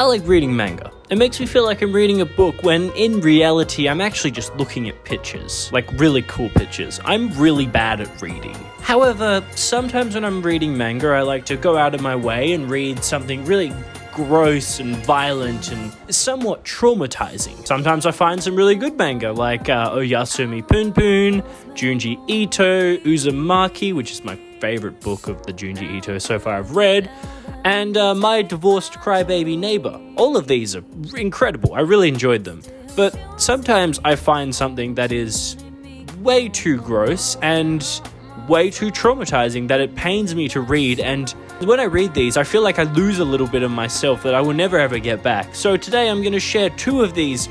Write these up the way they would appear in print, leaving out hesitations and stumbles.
I like reading manga. It makes me feel like I'm reading a book when in reality I'm actually just looking at pictures, like really cool pictures. I'm really bad at reading. However, sometimes when I'm reading manga, I like to go out of my way and read something really gross and violent and somewhat traumatizing. Sometimes I find some really good manga like Oyasumi Punpun, Junji Ito, Uzumaki, which is my favorite book of the Junji Ito so far I've read, and My Divorced Crybaby Neighbor. All of these are incredible. I really enjoyed them. But sometimes I find something that is way too gross and way too traumatizing that it pains me to read, and when I read these, I feel like I lose a little bit of myself that I will never ever get back. So today I'm going to share 2 of these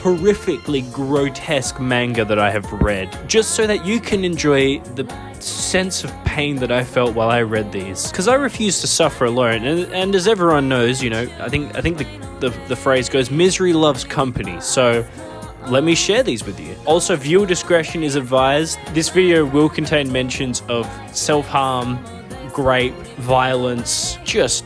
horrifically grotesque manga that I have read, just so that you can enjoy the sense of pain that I felt while I read these. Because I refuse to suffer alone, and as everyone knows, you know, I think the phrase goes, misery loves company, so let me share these with you. Also, viewer discretion is advised. This video will contain mentions of self-harm, rape, violence, just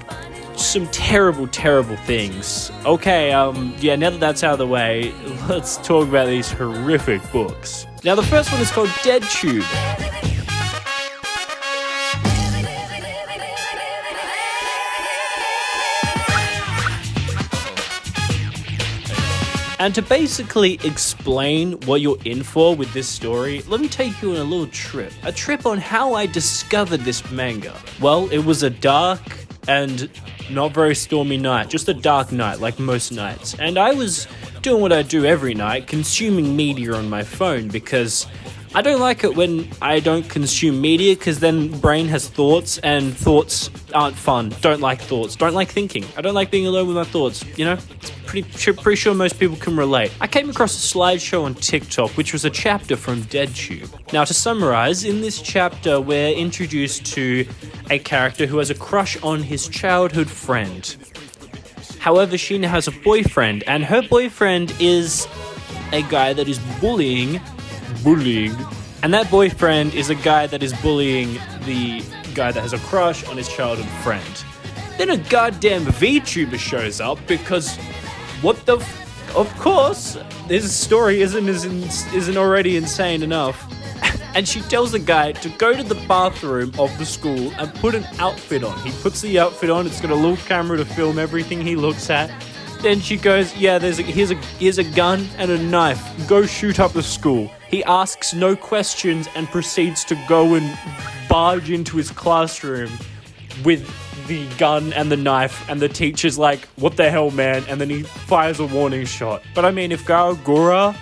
some terrible, terrible things. Okay, yeah, now that that's out of the way, let's talk about these horrific books. Now, the first one is called DeadTube. And to basically explain what you're in for with this story, let me take you on a little trip. A trip on how I discovered this manga. Well, it was a dark and not very stormy night, just a dark night like most nights. And I was doing what I do every night, consuming media on my phone, because I don't like it when I don't consume media, because then brain has thoughts, and thoughts aren't fun. Don't like thoughts. Don't like thinking. I don't like being alone with my thoughts, you know? It's pretty sure most people can relate. I came across a slideshow on TikTok, which was a chapter from DeadTube. Now, to summarize, in this chapter, we're introduced to a character who has a crush on his childhood friend. However, she now has a boyfriend, and her boyfriend is a guy that is bullying, and that boyfriend is a guy that is bullying the guy that has a crush on his childhood friend. Then a goddamn VTuber shows up because of course, this story isn't already insane enough. And she tells the guy to go to the bathroom of the school and put an outfit on. He puts the outfit on, it's got a little camera to film everything he looks at. Then she goes, yeah, here's a gun and a knife. Go shoot up the school. He asks no questions and proceeds to go and barge into his classroom with the gun and the knife, and the teacher's like, what the hell, man? And then he fires a warning shot. But I mean, if Gura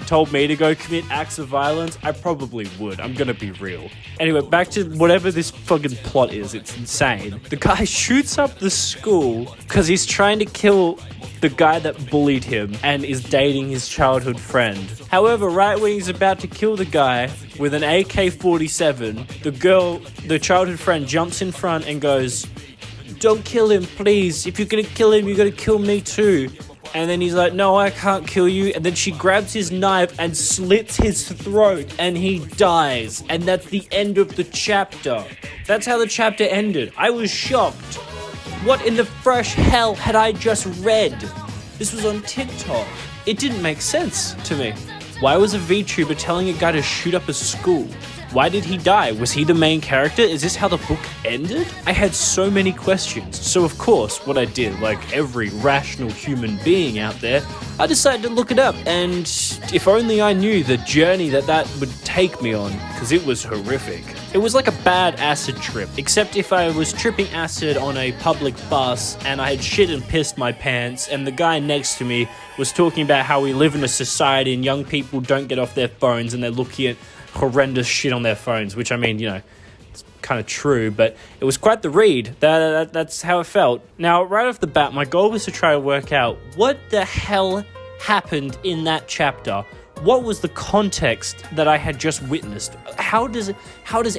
told me to go commit acts of violence, I probably would. I'm gonna be real. Anyway, back to whatever this fucking plot is. It's insane. The guy shoots up the school because he's trying to kill the guy that bullied him and is dating his childhood friend. However, right when he's about to kill the guy with an AK-47, the childhood friend jumps in front and goes, don't kill him, please. If you're gonna kill him, you're gonna kill me too. And then he's like, no, I can't kill you. And then she grabs his knife and slits his throat, and he dies. And that's the end of the chapter. That's how the chapter ended. I was shocked. What in the fresh hell had I just read? This was on TikTok. It didn't make sense to me. Why was a VTuber telling a guy to shoot up a school? Why did he die? Was he the main character? Is this how the book ended? I had so many questions. So of course, what I did, like every rational human being out there, I decided to look it up. And if only I knew the journey that would take me on, because it was horrific. It was like a bad acid trip, except if I was tripping acid on a public bus and I had shit and pissed my pants, and the guy next to me was talking about how we live in a society and young people don't get off their phones and they're looking at horrendous shit on their phones, which I mean, you know, it's kind of true, but it was quite the read. That's how it felt. Now, right off the bat, my goal was to try to work out what the hell happened in that chapter. What was the context that I had just witnessed? How does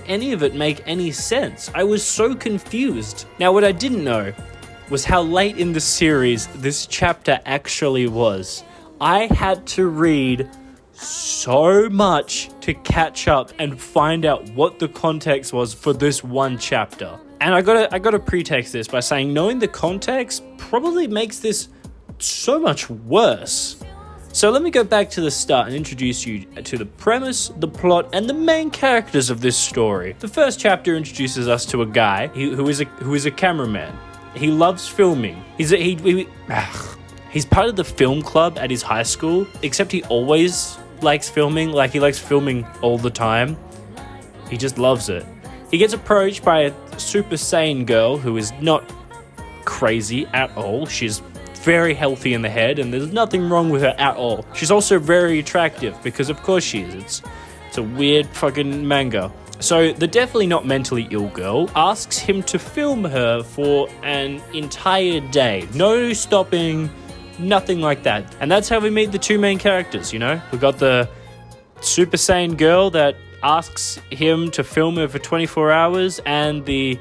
any of it make any sense? I was so confused. Now, what I didn't know was how late in the series this chapter actually was. I had to read so much to catch up and find out what the context was for this one chapter. And I gotta pretext this by saying knowing the context probably makes this so much worse. So let me go back to the start and introduce you to the premise, the plot, and the main characters of this story. The first chapter introduces us to a guy who is a cameraman. He loves filming. He's part of the film club at his high school, except he always likes filming. Like, he likes filming all the time. He just loves it. He gets approached by a super sane girl who is not crazy at all. She's very healthy in the head, and there's nothing wrong with her at all. She's also very attractive, because of course she is. It's a weird fucking manga. So the definitely not mentally ill girl asks him to film her for an entire day. No stopping, nothing like that. And that's how we meet the two main characters, you know? We got the super sane girl that asks him to film her for 24 hours, and the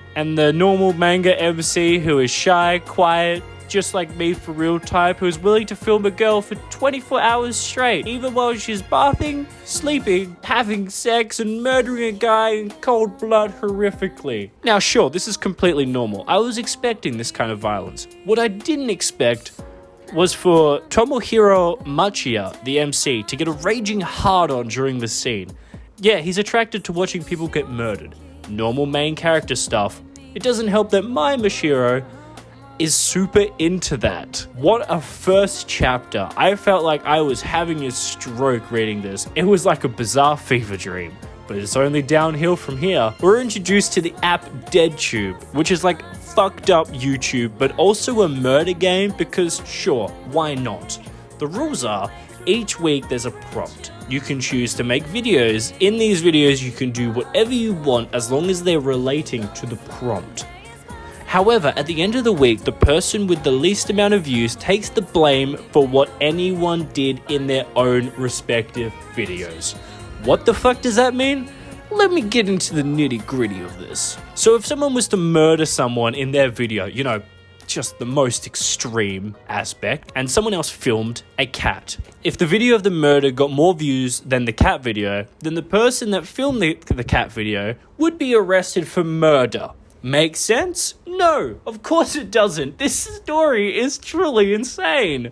normal manga MC who is shy, quiet, just like me for real type, who is willing to film a girl for 24 hours straight, even while she's bathing, sleeping, having sex, and murdering a guy in cold blood horrifically. Now sure, this is completely normal. I was expecting this kind of violence. What I didn't expect was for Tomohiro Machiya, the MC, to get a raging hard-on during the scene. Yeah, he's attracted to watching people get murdered. Normal main character stuff. It doesn't help that my Mashiro is super into that. What a first chapter. I felt like I was having a stroke reading this. It was like a bizarre fever dream. But it's only downhill from here. We're introduced to the app DeadTube, which is like fucked up YouTube, but also a murder game because sure, why not? The rules are, each week there's a prompt. You can choose to make videos. In these videos, you can do whatever you want as long as they're relating to the prompt. However, at the end of the week, the person with the least amount of views takes the blame for what anyone did in their own respective videos. What the fuck does that mean? Let me get into the nitty-gritty of this. So if someone was to murder someone in their video, you know, just the most extreme aspect, and someone else filmed a cat. If the video of the murder got more views than the cat video, then the person that filmed the cat video would be arrested for murder. Make sense? No, of course it doesn't. This story is truly insane.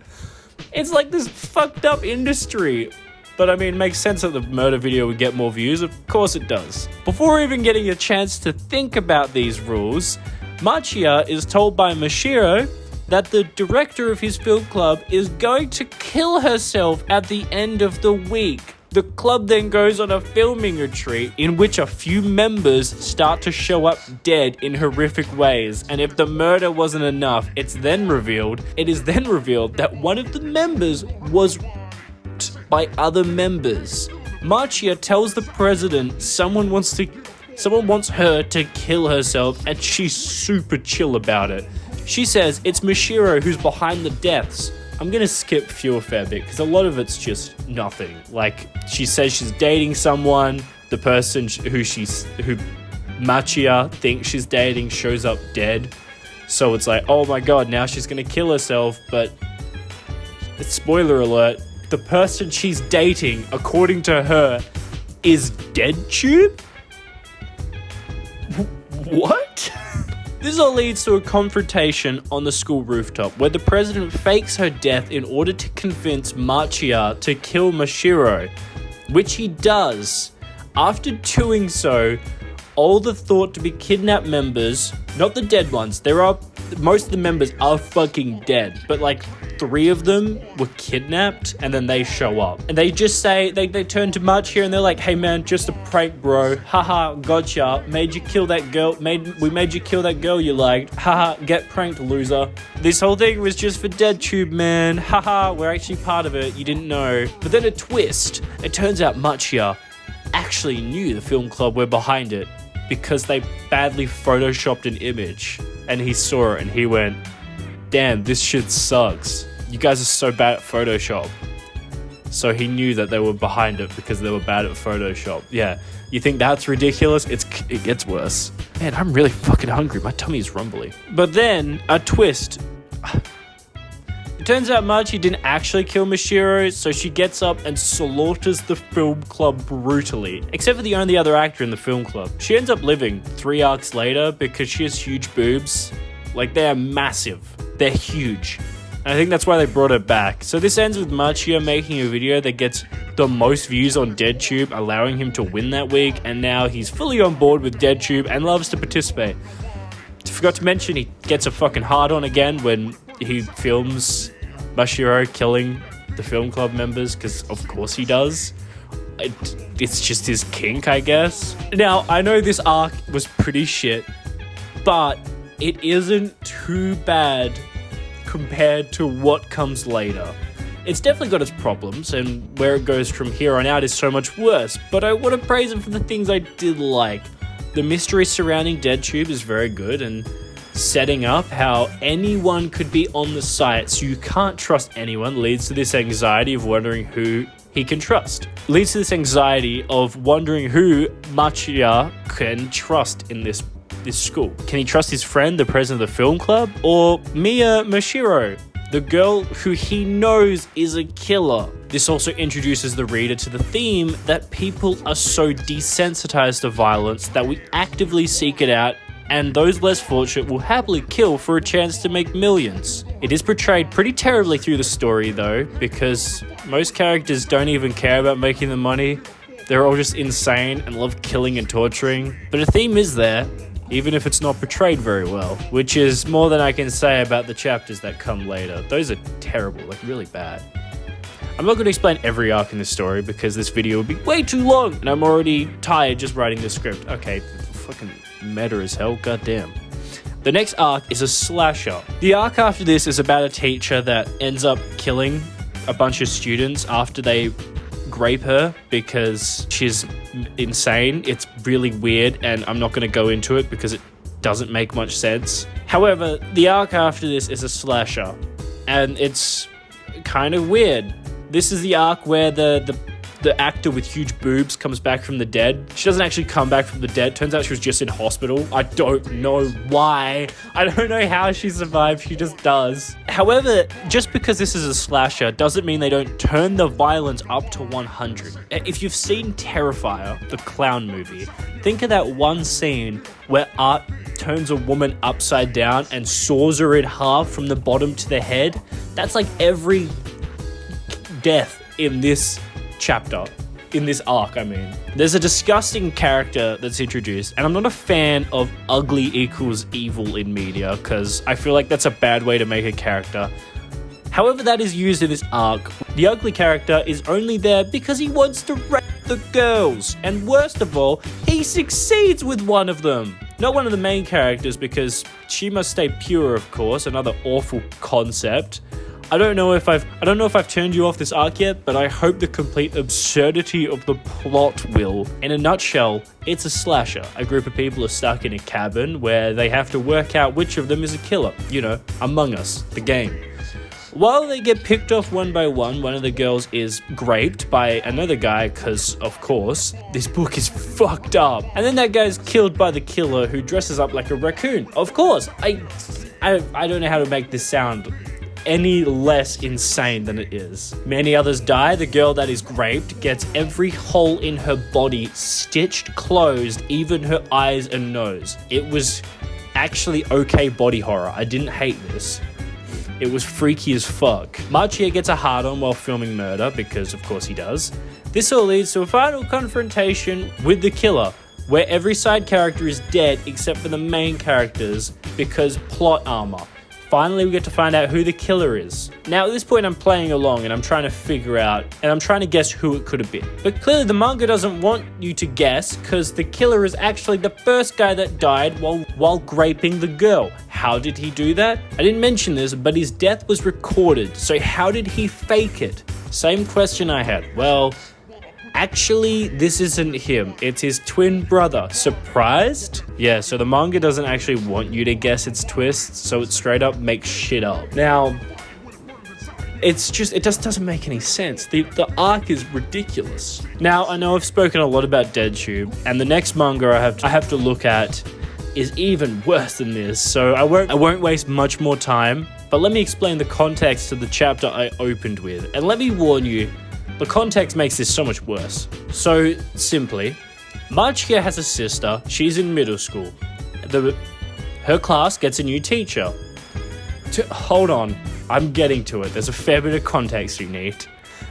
It's like this fucked up industry. But I mean, it makes sense that the murder video would get more views. Of course it does. Before even getting a chance to think about these rules, Machiya is told by Mashiro that the director of his film club is going to kill herself at the end of the week. The club then goes on a filming retreat in which a few members start to show up dead in horrific ways. And if the murder wasn't enough, it is then revealed that one of the members was by other members. Machiya tells the president someone wants her to kill herself, and she's super chill about it. She says it's Mashiro who's behind the deaths. I'm gonna skip through a fair bit because a lot of it's just nothing. Like, she says she's dating someone, the person who Machiya thinks she's dating shows up dead. So it's like, oh my god, now she's gonna kill herself, but spoiler alert, the person she's dating, according to her, is DeadTube? What? This all leads to a confrontation on the school rooftop where the president fakes her death in order to convince Machiya to kill Mashiro, which he does. After doing so, all the thought to be kidnapped members, not the dead ones, most of the members are fucking dead, but like 3 of them were kidnapped and then they show up. And they just say, they turn to Machiya and they're like, hey man, just a prank bro, haha, gotcha, made you kill that girl, we made you kill that girl you liked, haha, get pranked loser. This whole thing was just for DeadTube, man, haha, we're actually part of it, you didn't know. But then a twist, it turns out Machiya actually knew the film club were behind it because they badly photoshopped an image and he saw it and he went, damn, this shit sucks. You guys are so bad at Photoshop. So he knew that they were behind it because they were bad at Photoshop. Yeah, you think that's ridiculous? It gets worse. Man, I'm really fucking hungry. My tummy is rumbly. But then, a twist. It turns out Machi didn't actually kill Mashiro, so she gets up and slaughters the film club brutally, except for the only other actor in the film club. She ends up living 3 arcs later because she has huge boobs. Like, they are massive. They're huge. And I think that's why they brought her back. So this ends with Machio making a video that gets the most views on DeadTube, allowing him to win that week, and now he's fully on board with DeadTube and loves to participate. Forgot to mention he gets a fucking hard-on again when he films Mashiro killing the film club members, because of course he does. It's just his kink, I guess. Now, I know this arc was pretty shit, but it isn't too bad compared to what comes later. It's definitely got its problems, and where it goes from here on out is so much worse, but I want to praise it for the things I did like. The mystery surrounding DeadTube is very good, and setting up how anyone could be on the site so you can't trust anyone leads to this anxiety of wondering who he can trust. Leads to this anxiety of wondering who Machiya can trust in this school. Can he trust his friend, the president of the film club, or Miya Mashiro, the girl who he knows is a killer? This also introduces the reader to the theme that people are so desensitized to violence that we actively seek it out, and those less fortunate will happily kill for a chance to make millions. It is portrayed pretty terribly through the story though, because most characters don't even care about making the money. They're all just insane and love killing and torturing. But a theme is there, even if it's not portrayed very well, which is more than I can say about the chapters that come later. Those are terrible, like really bad. I'm not going to explain every arc in this story because this video would be way too long, and I'm already tired just writing the script. Okay, fucking meta as hell, goddamn. The next arc is a slasher. The arc after this is about a teacher that ends up killing a bunch of students after they grape her because she's insane. It's really weird, and I'm not going to go into it because it doesn't make much sense. However, the arc after this is a slasher, and it's kind of weird. This is the arc where the actor with huge boobs comes back from the dead. She doesn't actually come back from the dead. Turns out she was just in hospital. I don't know why. I don't know how she survived. She just does. However, just because this is a slasher doesn't mean they don't turn the violence up to 100. If you've seen Terrifier, the clown movie, think of that one scene where Art turns a woman upside down and saws her in half from the bottom to the head. That's like every death in this chapter, in this arc, I mean. There's a disgusting character that's introduced, and I'm not a fan of ugly equals evil in media, because I feel like that's a bad way to make a character. However, that is used in this arc. The ugly character is only there because he wants to rape the girls, and worst of all, he succeeds with one of them. Not one of the main characters, because she must stay pure, of course, another awful concept. I don't know if I've turned you off this arc yet, but I hope the complete absurdity of the plot will. In a nutshell, it's a slasher. A group of people are stuck in a cabin where they have to work out which of them is a killer. You know, Among Us, the game. While they get picked off one by one of the girls is graped by another guy, because, of course, this book is fucked up. And then that guy's killed by the killer who dresses up like a raccoon. Of course, I don't know how to make this sound any less insane than it is. Many others die. The girl that is graped gets every hole in her body stitched closed, even her eyes and nose. It was actually okay body horror. I didn't hate this. It was freaky as fuck. Machia gets a hard-on while filming murder, because of course he does. This all leads to a final confrontation with the killer, where every side character is dead except for the main characters, because plot armor. Finally, we get to find out who the killer is. Now, at this point, I'm playing along and I'm trying to figure out, and I'm trying to guess who it could have been. But clearly, the manga doesn't want you to guess, because the killer is actually the first guy that died while graping the girl. How did he do that? I didn't mention this, but his death was recorded. So how did he fake it? Same question I had. Well, actually, this isn't him. It's his twin brother. Surprised? Yeah, so the manga doesn't actually want you to guess its twists, so it straight up makes shit up. Now, it just doesn't make any sense. The arc is ridiculous. Now, I know I've spoken a lot about DeadTube, and the next manga I have to look at is even worse than this, so I won't waste much more time But let me explain the context of the chapter I opened with. And let me warn you, the context makes this so much worse. So, simply, Juujika has a sister. She's in middle school. Her class gets a new teacher. Hold on, I'm getting to it. There's a fair bit of context you need.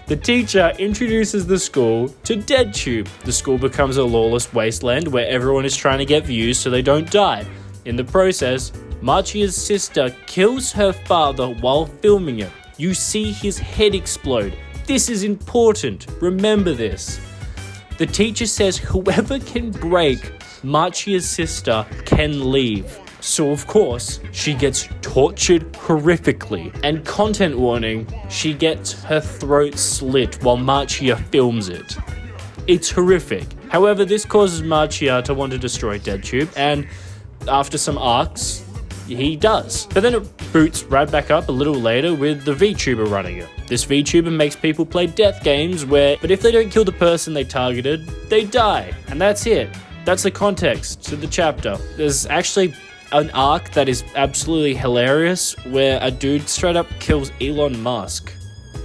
The teacher introduces the school to DeadTube. The school becomes a lawless wasteland where everyone is trying to get views so they don't die. In the process, Juujika's sister kills her father while filming it. You see his head explode. This is important. Remember this. The teacher says whoever can break Juujika's sister can leave. So of course, she gets tortured horrifically. And content warning, she gets her throat slit while Juujika films it. It's horrific. However, this causes Juujika to want to destroy DeadTube, and after some arcs, he does. But then it boots right back up a little later with the VTuber running it. This VTuber makes people play death games but if they don't kill the person they targeted, they die. And that's it. That's the context to the chapter. There's actually an arc that is absolutely hilarious where a dude straight up kills Elon Musk.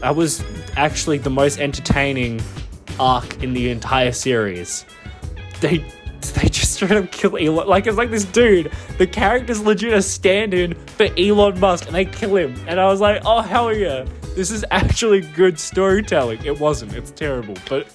That was actually the most entertaining arc in the entire series. They just straight up kill Elon. Like, it's like this dude, the character's legit a stand-in for Elon Musk, and they kill him. And I was like, oh, hell yeah. This is actually good storytelling. It wasn't. It's terrible. But,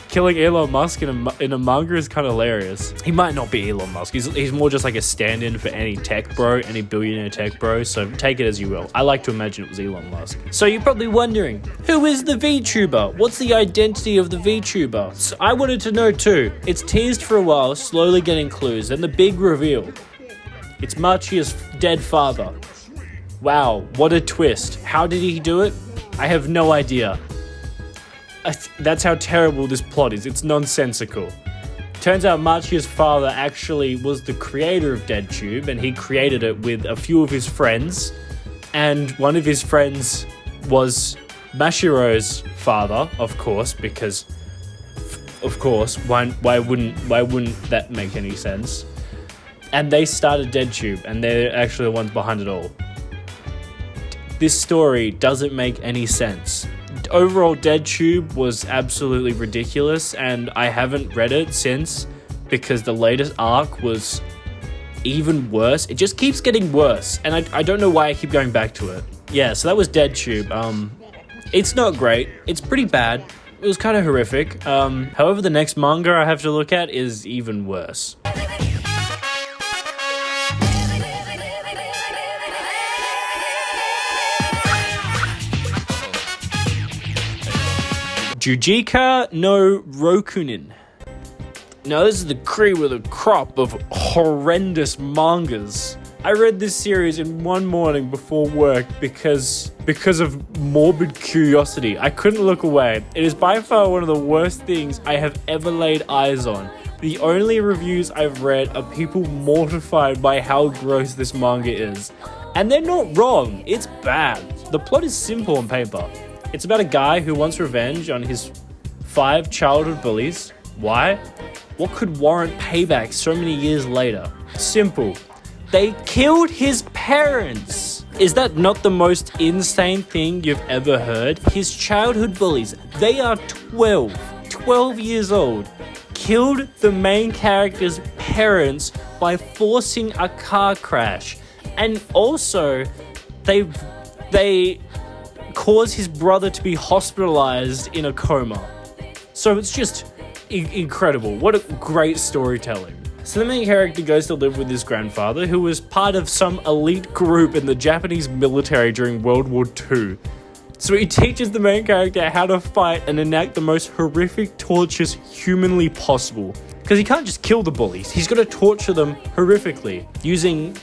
killing Elon Musk in a manga is kind of hilarious. He might not be Elon Musk. He's more just like a stand-in for any tech bro, any billionaire tech bro. So take it as you will. I like to imagine it was Elon Musk. So you're probably wondering, who is the VTuber? What's the identity of the VTuber? So I wanted to know too. It's teased for a while, slowly getting clues, and the big reveal. It's Juujika's dead father. Wow, what a twist. How did he do it? I have no idea. That's how terrible this plot is. It's nonsensical. Turns out Juujika's father actually was the creator of DeadTube, and he created it with a few of his friends. And one of his friends was Mashiro's father, of course, because, of course, why wouldn't that make any sense? And they started DeadTube, and they're actually the ones behind it all. This story doesn't make any sense. Overall, DeadTube was absolutely ridiculous, and I haven't read it since because the latest arc was even worse. It just keeps getting worse, and I don't know why I keep going back to it. Yeah, so that was DeadTube. It's not great. It's pretty bad. It was kind of horrific. However, the next manga I have to look at is even worse. Juujika no Rokunin. Now this is the cream with a crop of horrendous mangas. I read this series in one morning before work because of morbid curiosity. I couldn't look away. It is by far one of the worst things I have ever laid eyes on. The only reviews I've read are people mortified by how gross this manga is. And they're not wrong. It's bad. The plot is simple on paper. It's about a guy who wants revenge on his 5 childhood bullies. Why? What could warrant payback so many years later? Simple. They killed his parents. Is that not the most insane thing you've ever heard? His childhood bullies, they are 12 years old, killed the main character's parents by forcing a car crash. And also, they caused his brother to be hospitalized in a coma. So it's just incredible. What a great storytelling. So the main character goes to live with his grandfather, who was part of some elite group in the Japanese military during World War II. So he teaches the main character how to fight and enact the most horrific tortures humanly possible. Because he can't just kill the bullies, he's got to torture them horrifically, using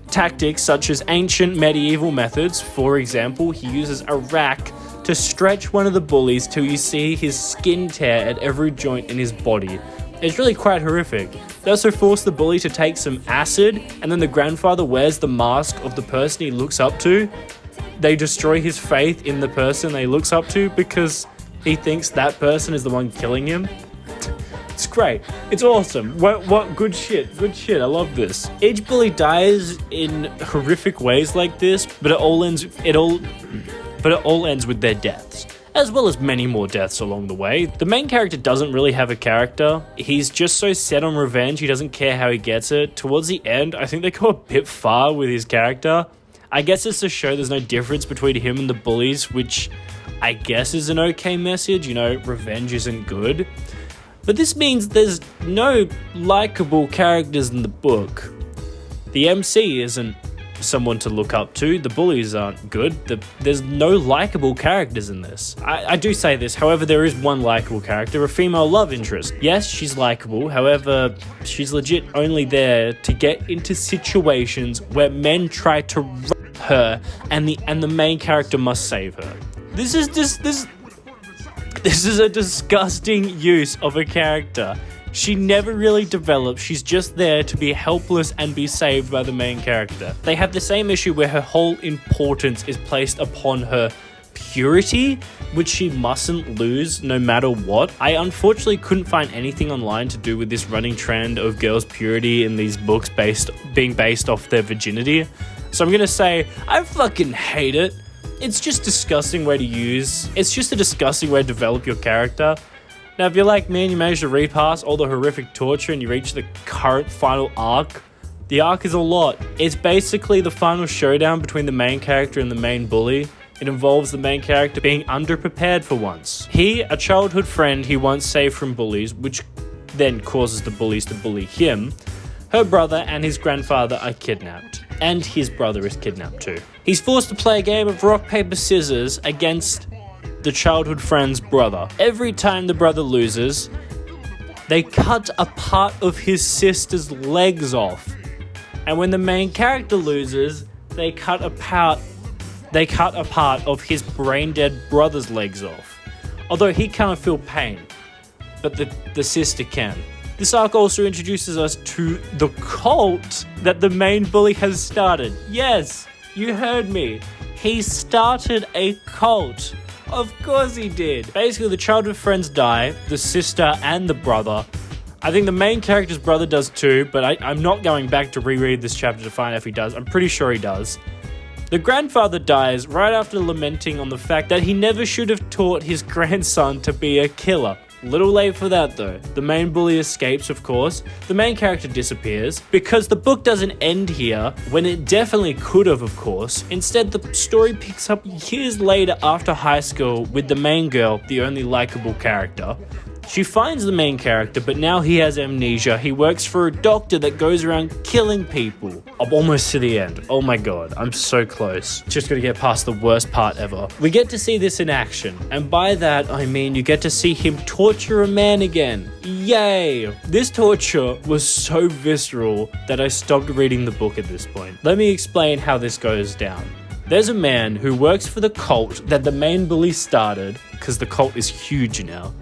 tactics such as ancient medieval methods. For example, he uses a rack to stretch one of the bullies till you see his skin tear at every joint in his body. It's really quite horrific. They also force the bully to take some acid, and then the grandfather wears the mask of the person he looks up to. They destroy his faith in the person he looks up to because he thinks that person is the one killing him. It's great. It's awesome. What good shit. Good shit. I love this. Each bully dies in horrific ways like this, but it all ends with their deaths, as well as many more deaths along the way. The main character doesn't really have a character. He's just so set on revenge, he doesn't care how he gets it. Towards the end, I think they go a bit far with his character. I guess it's to show there's no difference between him and the bullies, which I guess is an okay message, you know, revenge isn't good. But this means there's no likable characters in the book. The MC isn't someone to look up to, the bullies aren't good, there's no likable characters in this. I do say this, however, there is one likable character, a female love interest. Yes, she's likable, however, she's legit only there to get into situations where men try to rape her and the main character must save her. This is a disgusting use of a character. She never really develops, she's just there to be helpless and be saved by the main character. They have the same issue where her whole importance is placed upon her purity, which she mustn't lose no matter what. I unfortunately couldn't find anything online to do with this running trend of girls' purity in these books being based off their virginity. So I'm gonna say, I fucking hate it. It's just a disgusting way to develop your character. Now, if you're like me and you manage to read past all the horrific torture and you reach the current final arc, the arc is a lot. It's basically the final showdown between the main character and the main bully. It involves the main character being underprepared for once. He, a childhood friend he once saved from bullies, which then causes the bullies to bully him, her brother and his grandfather are kidnapped. And his brother is kidnapped too. He's forced to play a game of rock, paper, scissors against the childhood friend's brother. Every time the brother loses, they cut a part of his sister's legs off. And when the main character loses, they cut a part of his brain-dead brother's legs off. Although he can't feel pain, but the sister can. This arc also introduces us to the cult that the main bully has started. Yes, you heard me. He started a cult. Of course he did. Basically, the childhood friends die, the sister and the brother. I think the main character's brother does too, but I'm not going back to reread this chapter to find out if he does. I'm pretty sure he does. The grandfather dies right after lamenting on the fact that he never should have taught his grandson to be a killer. Little late for that though. The main bully escapes, of course. The main character disappears. Because the book doesn't end here, when it definitely could have, of course. Instead, the story picks up years later after high school with the main girl, the only likable character. She finds the main character, but now he has amnesia. He works for a doctor that goes around killing people. I'm almost to the end. Oh my god, I'm so close. Just gotta get past the worst part ever. We get to see this in action, and by that I mean you get to see him torture a man again. Yay! This torture was so visceral that I stopped reading the book at this point. Let me explain how this goes down. There's a man who works for the cult that the main bully started, because the cult is huge now.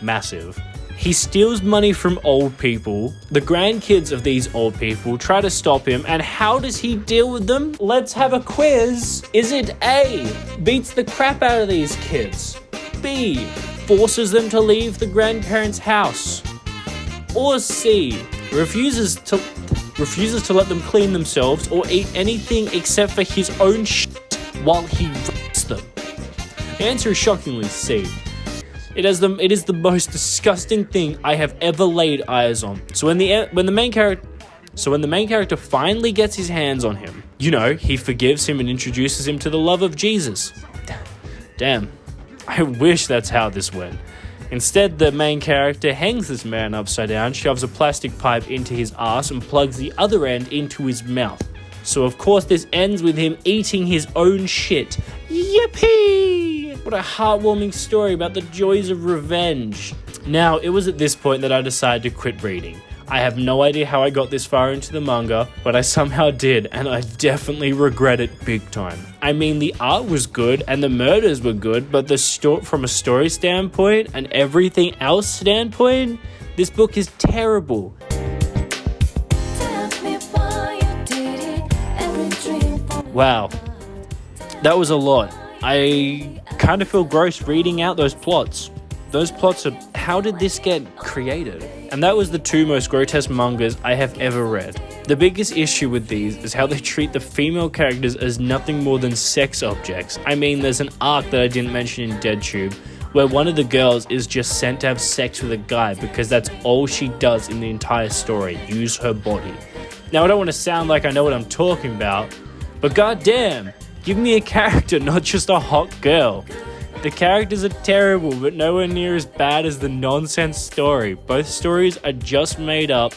Massive. He steals money from old people. The grandkids of these old people try to stop him, and how does he deal with them? Let's have a quiz. Is it A, beats the crap out of these kids? B, forces them to leave the grandparents' house? Or C, refuses to let them clean themselves or eat anything except for his own shit while he rapes them? The answer is shockingly C. It is the most disgusting thing I have ever laid eyes on. So when the main character finally gets his hands on him, you know, he forgives him and introduces him to the love of Jesus. Damn, I wish that's how this went. Instead, the main character hangs this man upside down, shoves a plastic pipe into his ass and plugs the other end into his mouth. So of course this ends with him eating his own shit. Yippee! What a heartwarming story about the joys of revenge. Now, it was at this point that I decided to quit reading. I have no idea how I got this far into the manga, but I somehow did, and I definitely regret it big time. I mean, the art was good and the murders were good, but from a story standpoint and everything else standpoint, this book is terrible. Wow, that was a lot. I kind of feel gross reading out those plots. Those plots are, how did this get created? And that was the two most grotesque mangas I have ever read. The biggest issue with these is how they treat the female characters as nothing more than sex objects. I mean, there's an arc that I didn't mention in DeadTube, where one of the girls is just sent to have sex with a guy because that's all she does in the entire story, use her body. Now, I don't want to sound like I know what I'm talking about, but goddamn, give me a character, not just a hot girl. The characters are terrible, but nowhere near as bad as the nonsense story. Both stories are just made up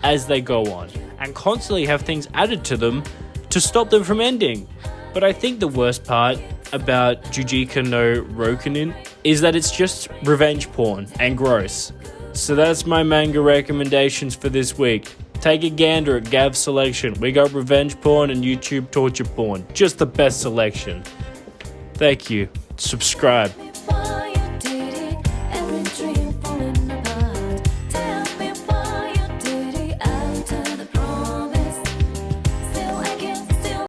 as they go on, and constantly have things added to them to stop them from ending. But I think the worst part about Juujika no rokunin is that it's just revenge porn and gross. So that's my manga recommendations for this week. Take a gander at Gav's selection. We got revenge porn and YouTube torture porn. Just the best selection. Thank you. Subscribe.